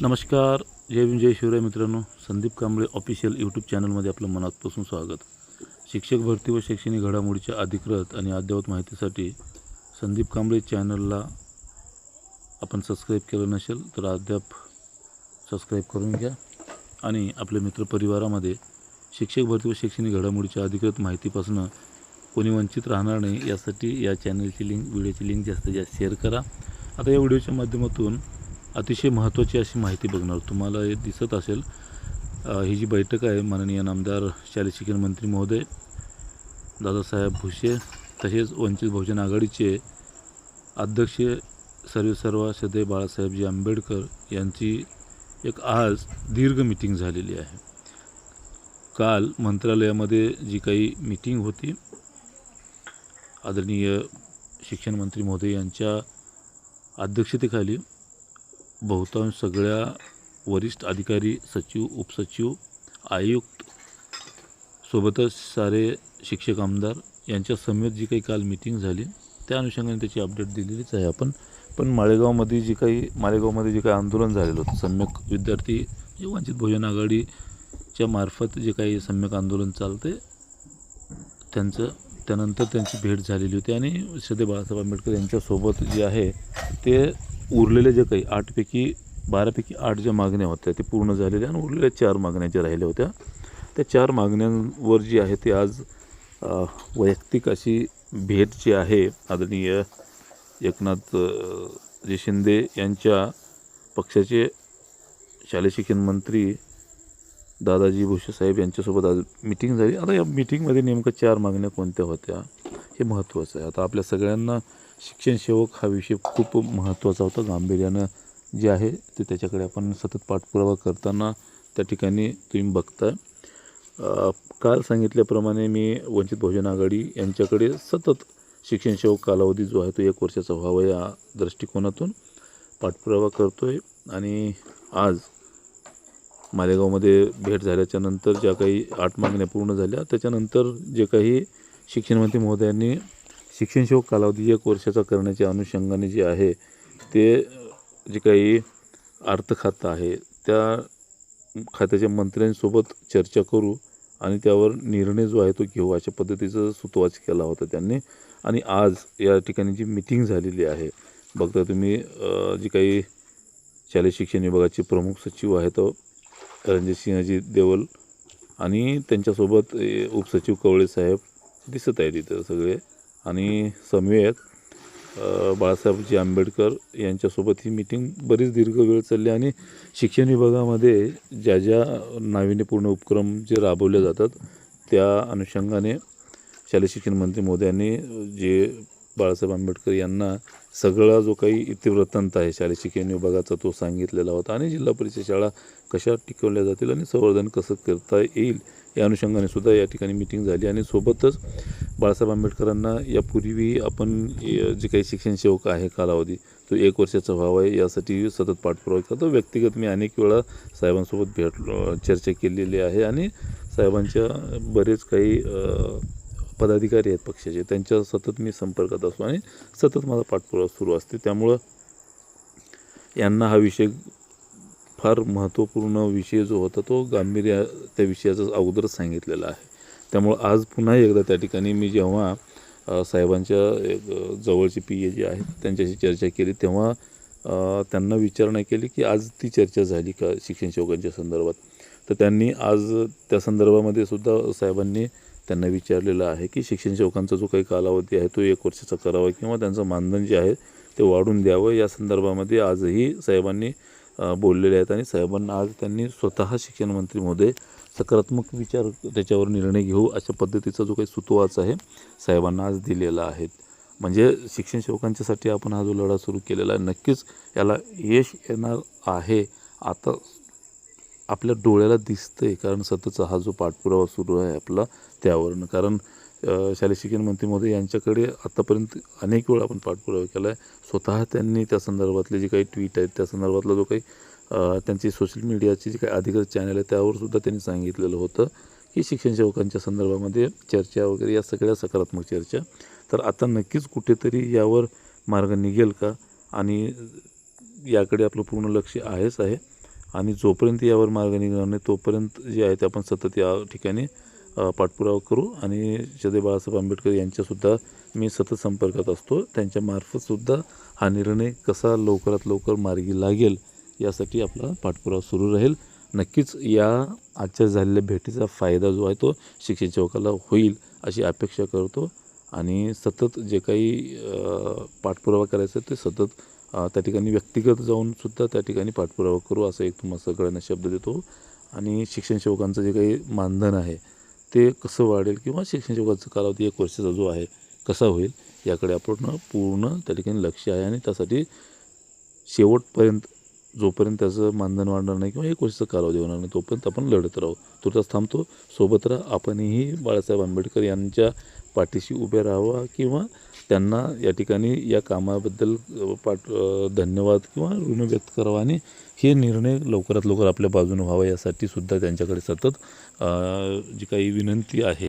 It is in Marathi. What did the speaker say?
नमस्कार. जय भीम जय शिवराय मित्रांनो. संदीप कांबळे ऑफिशियल यूट्यूब चॅनलमध्ये आपलं मनापासून स्वागत. शिक्षक भरती व शैक्षणिक घडामोडीच्या अधिकृत आणि अद्ययावत माहितीसाठी संदीप कांबळे चॅनलला आपण सबस्क्राईब केलं नसेल तर अद्याप सबस्क्राईब करून घ्या आणि आपल्या मित्रपरिवारामध्ये शिक्षक भरती व शैक्षणिक घडामोडीच्या अधिकृत माहितीपासून कोणी वंचित राहणार नाही यासाठी या चॅनलची लिंक व्हिडिओची लिंक जास्तीत जास्त शेअर करा. आता या व्हिडिओच्या माध्यमातून अतिशय महत्त्वाची अशी माहिती बघणार. तुम्हाला हे दिसत असेल ही जी बैठक आहे माननीय नामदार शालेय शिक्षण मंत्री महोदय दादासाहेब भुसे तसेच वंचित बहुजन आघाडीचे अध्यक्ष सर्वेसर्वा श्रद्धेय बाळासाहेबजी आंबेडकर यांची एक आज दीर्घ मीटिंग झालेली आहे. काल मंत्रालयामध्ये जी काही मीटिंग होती आदरणीय शिक्षण मंत्री महोदय यांच्या अध्यक्षतेखाली बहुतांश सगळ्या वरिष्ठ अधिकारी, सचिव, उपसचिव, आयुक्त सोबतच सारे शिक्षक आमदार यांच्या समेत जी काही काल मीटिंग झाली त्या अनुषंगाने त्याची अपडेट दिलेलीच आहे आपण. पण मालेगावमध्ये जे काही आंदोलन झालेलं होतं सम्यक विद्यार्थी जे वंचित बहुजन आघाडीच्या मार्फत जे काही सम्यक आंदोलन चालते त्यानंतर त्यांची भेट झालेली होती आणि श्रद्धेय बाळासाहेब आंबेडकर यांच्यासोबत जे आहे ते उरलेले जे काही 12पैकी 8 ज्या मागण्या होत्या ते पूर्ण झालेल्या आणि उरलेल्या 4 मागण्या ज्या राहिल्या होत्या त्या 4 मागण्यांवर जी आहे ते आज वैयक्तिक अशी भेट जी आहे आदरणीय एकनाथ शिंदे यांच्या पक्षाचे शालेय शिक्षण मंत्री दादाजी भुसे साहेब यांच्यासोबत आज मीटिंग झाली. आता या मीटिंगमध्ये नेमकं 4 मागण्या कोणत्या होत्या हे महत्त्वाचं आहे. आता आपल्या सगळ्यांना शिक्षण सेवक हा विषय खूप महत्त्वाचा होता. गांभीर्यानं जे आहे ते त्याच्याकडे आपण सतत पाठपुरावा करताना त्या ठिकाणी तुम्ही बघताय. काल सांगितल्याप्रमाणे मी वंचित बहुजन आघाडी यांच्याकडे सतत शिक्षण सेवक कालावधी जो आहे तो 1 वर्षाचा व्हावा या दृष्टिकोनातून पाठपुरावा करतो आहे. आणि आज मालेगावमध्ये भेट झाल्याच्या नंतर ज्या काही 8 मागण्या पूर्ण झाल्या त्याच्यानंतर जे काही शिक्षण मंत्री महोदयांनी शिक्षण सेवक कालावधी 1 वर्षाचा करण्याच्या अनुषंगाने जे आहे ते जे काही अर्थ खातं आहे त्या खात्याच्या मंत्र्यांसोबत चर्चा करू आणि त्यावर निर्णय जो आहे तो घेऊ अशा पद्धतीचा सुतोवाच केला होता त्यांनी. आणि आज या ठिकाणी जी मीटिंग झालेली आहे बघता तुम्ही जी काही शालेय शिक्षण विभागाचे प्रमुख सचिव आहेत रणजितसिंहजी देवल आणि त्यांच्यासोबत उपसचिव कवळे साहेब दिसत आहेत इथं सगळे आणि समवेत बाळासाहेबजी आंबेडकर यांच्यासोबत ही मीटिंग बरीच दीर्घ वेळ चालली. आणि शिक्षण विभागामध्ये ज्या नाविन्यपूर्ण उपक्रम जे राबवले जातात त्या अनुषंगाने शालेय शिक्षण मंत्री महोदयांनी जे बाळासाहेब आंबेडकर यांना सगळा जो काही इतिवृत्तांत आहे शालेय शिक्षण विभागाचा तो सांगितलेला होता आणि जिल्हा परिषद शाळा कशा टिकवल्या जातील आणि संवर्धन कसं करता येईल या अनुषंगाने सुद्धा या ठिकाणी मीटिंग झाली. आणि सोबतच बाळासाहेब आंबेडकरांना यापूर्वी आपण जे काही शिक्षण सेवक आहे कालावधी तो 1 वर्षाचा व्हावा आहे यासाठी सतत पाठपुरावा करतो. व्यक्तिगत मी अनेक वेळा साहेबांसोबत चर्चा केलेली आहे आणि साहेबांच्या बरेच काही पदाधिकारी आहेत पक्षाचे त्यांच्या सतत मी संपर्कात असतो आणि सतत माझा पाठपुरावा सुरू असते. त्यामुळं यांना हा विषय फार महत्त्वपूर्ण विषय जो होता तो गांभीर्य त्या विषयाचा अगोदरच सांगितलेला आहे. त्यामुळं आज पुन्हा एकदा त्या ठिकाणी मी जेव्हा साहेबांच्या जवळचे PA जे आहेत त्यांच्याशी चर्चा केली तेव्हा त्यांना विचारणा केली की आज ती चर्चा झाली का शिक्षण सेवकांच्या संदर्भात. तर त्यांनी आज त्या संदर्भामध्ये सुद्धा साहेबांनी त्यांना विचारलेलं आहे की शिक्षण सेवकांचा जो काही कालावधी आहे तो 1 वर्षाचा करावा किंवा त्यांचं मानधन जे आहे ते वाढून द्यावं या संदर्भामध्ये आजही साहेबांनी बोललेले आहेत. आणि साहेबांना आज त्यांनी स्वतः शिक्षण मंत्री महोदय सकारात्मक विचार त्याच्यावर निर्णय घेऊ अशा पद्धतीचा जो काही सुतोवाच आहे साहेबांना आज दिलेला आहे. म्हणजे शिक्षण सेवकांच्यासाठी आपण हा जो लढा सुरू केलेला आहे नक्कीच याला यश येणार आहे आता आपल्या डोळ्याला दिसतंय. कारण सततचा हा जो पाठपुरावा सुरू आहे आपला त्यावरून कारण शालेय शिक्षण मंत्री महोदय यांच्याकडे आत्तापर्यंत अनेक वेळा आपण पाठपुरावा केला आहे. स्वतः त्यांनी त्या संदर्भातले जे काही ट्विट आहेत त्या संदर्भातला जो काही त्यांची सोशल मीडियाची जी काही अधिकृत चॅनल आहे त्यावरसुद्धा त्यांनी सांगितलेलं होतं की शिक्षण सेवकांच्या संदर्भामध्ये चर्चा वगैरे या सगळ्या सकारात्मक चर्चा. तर आता नक्कीच कुठेतरी यावर मार्ग निघेल का आणि याकडे आपलं पूर्ण लक्ष आहेच आहे. आणि जोपर्यंत यावर मार्ग निघणार नाही तोपर्यंत जे आहे ते आपण सतत या ठिकाणी पाठपुरावा करू. आणि श्रद्धेय बाळासाहेब आंबेडकर यांच्यासुद्धा मी सतत संपर्कात असतो. त्यांच्यामार्फतसुद्धा हा निर्णय कसा लवकरात लवकर मार्गी लागेल यासाठी आपला पाठपुरावा सुरू राहील. नक्कीच या आजच्या झालेल्या भेटीचा फायदा जो आहे तो शिक्षण सेवकाला होईल अशी अपेक्षा करतो. आणि सतत जे काही पाठपुरावा करायचा ते सतत त्या ठिकाणी व्यक्तिगत जाऊनसुद्धा त्या ठिकाणी पाठपुरावा करू असं एक तुम्हाला सगळ्यांना शब्द देतो. आणि शिक्षण सेवकांचं जे काही मानधन आहे ते कसं वाढेल किंवा शिक्षण सेवकाचा कालावधी 1 वर्षाचा जो आहे कसा होईल याकडे आपण पूर्ण त्या ठिकाणी लक्ष आहे. आणि त्यासाठी शेवटपर्यंत जोपर्यंत त्याचं मानधन वाढणार नाही किंवा 1 वर्षाचा कालावधी होणार नाही तोपर्यंत आपण लढत राहू. तुर्तास थांबतो. सोबत राहा. आपणही बाळासाहेब आंबेडकर यांच्या पाठीशी उभे राहावा किंवा त्यांना या ठिकाणी या कामाबद्दल धन्यवाद किंवा ऋण व्यक्त करावा आणि हे निर्णय लवकरात लवकर आपल्या बाजूने व्हावा यासाठी सुद्धा त्यांच्याकडे सतत जी काही विनंती आहे